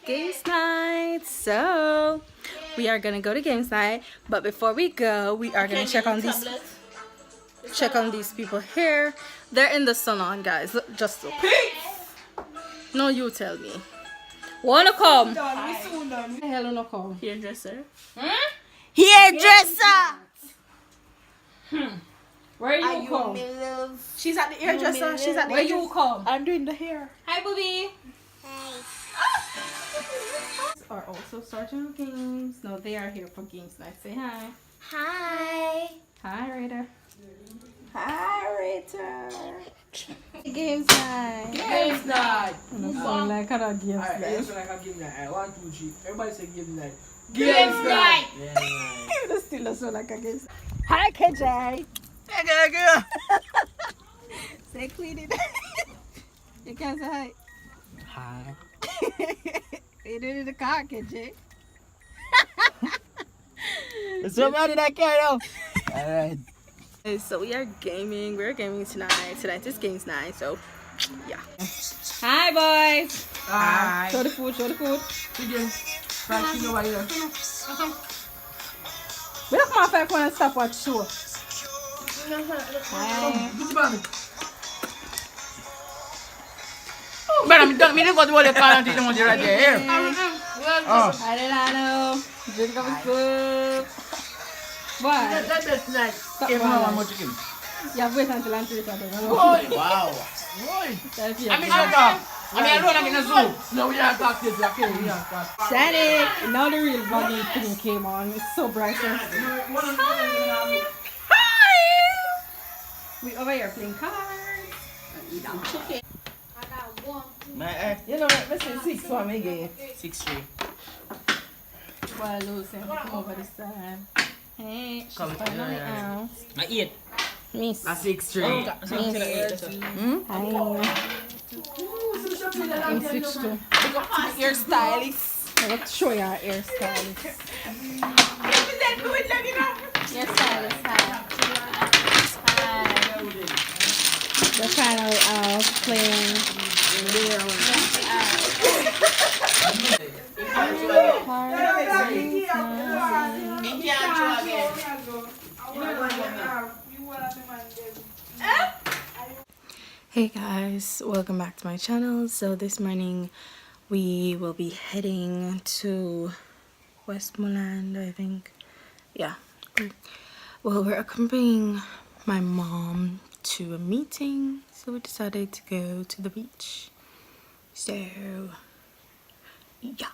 games night. So we are gonna go to games night, but before we go, we are gonna check on these people here. They're in the salon, guys. Look, just look. No, you tell me. Wanna come? Hell no come. Hairdresser. Hairdresser. Where you come? She's at the hairdresser. She's at the Where you come? I'm doing the hair. Hi, booby. Are also starting games. No, they are here for games night. Say hi. Hi. Hi, Raider. Hi, Rita. Games night. Games night. Sound like a games Alright, night. you sound like a game night. 1, 2, 3. Everybody say game night. Games night. Yeah, night. It still doesn't sound like a games. Hi, KJ. Hey, girl. Say Queenie. You can't say hi. Hi. You doing in the car, KJ? There's somebody in that car now. Alright. So we are gaming. We're gaming tonight. Tonight is games night. So yeah. Hi, boys. Hi. Show the food. Show the food. Chicken. Fried chicken over here. We don't come off like one stop watch show. Hi. Put your bag. But I'm done. Me didn't go to the car and take the money right there. Here. Oh. Hi, Delano. Drink up his soup. What? That's nice. Stop Give me buying. one more chicken. Yeah, wait until I'm through with that. Wow. Boy. I mean, I alone I'm in a zoo. No, we are talking this. Okay, we are talking. Shannon, now the real buggy thing came on. It's so bright. Hi. We over here playing cards. Okay. You know what? Let's say 6 for me again. 6-3. Well, Lucy, come over this side. Hey, she's Come finally out. I eat. Miss. A 6-3. I'm switched to Hairstylist. let's show you our hairstylist. Hairstylist, hi. They're finally out playing. Hey guys, welcome back to my channel. So this morning we will be heading to Westmoreland, I think. Yeah. Well, we're accompanying my mom to a meeting, so we decided to go to the beach. So yeah.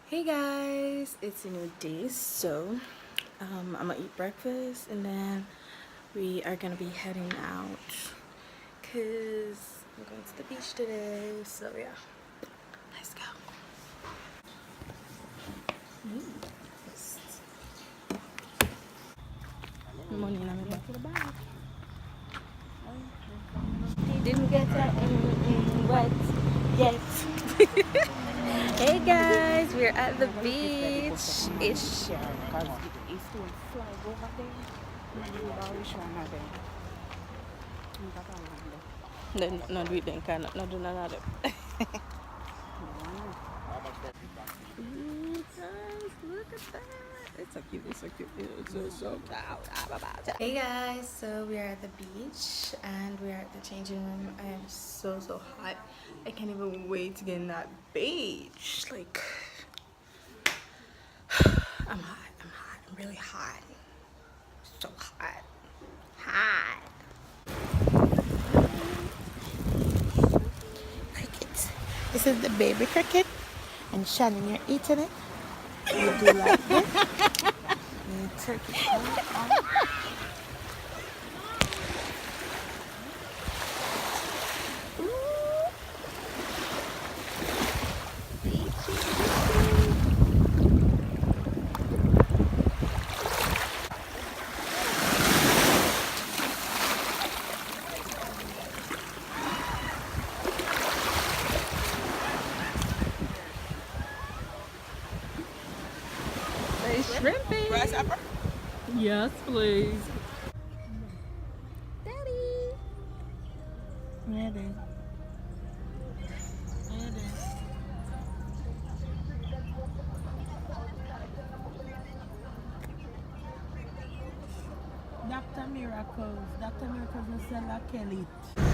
Hey guys, it's a new day. So I'm gonna eat breakfast and then we are gonna be heading out because I'm going to the beach today. So yeah, let's go. Money in my back of the bag. Didn't get that wet yet. Hey guys, we're at the beach. Ish. No do it then, can not do none of them. Look at that. It's so cute, it's so cute. It's so cute. Hey guys, so we are at the beach and we are at the changing room. I am so hot. I can't even wait to get in that beach. Like, I'm really hot. So hot. Cricket. This is the baby cricket. And Shannon, you're eating it. You do like this. You take it out. shrimpy. Rice apple? Yes, please. Daddy. Ready. Ready. Dr. Miracles no sell a Kelly.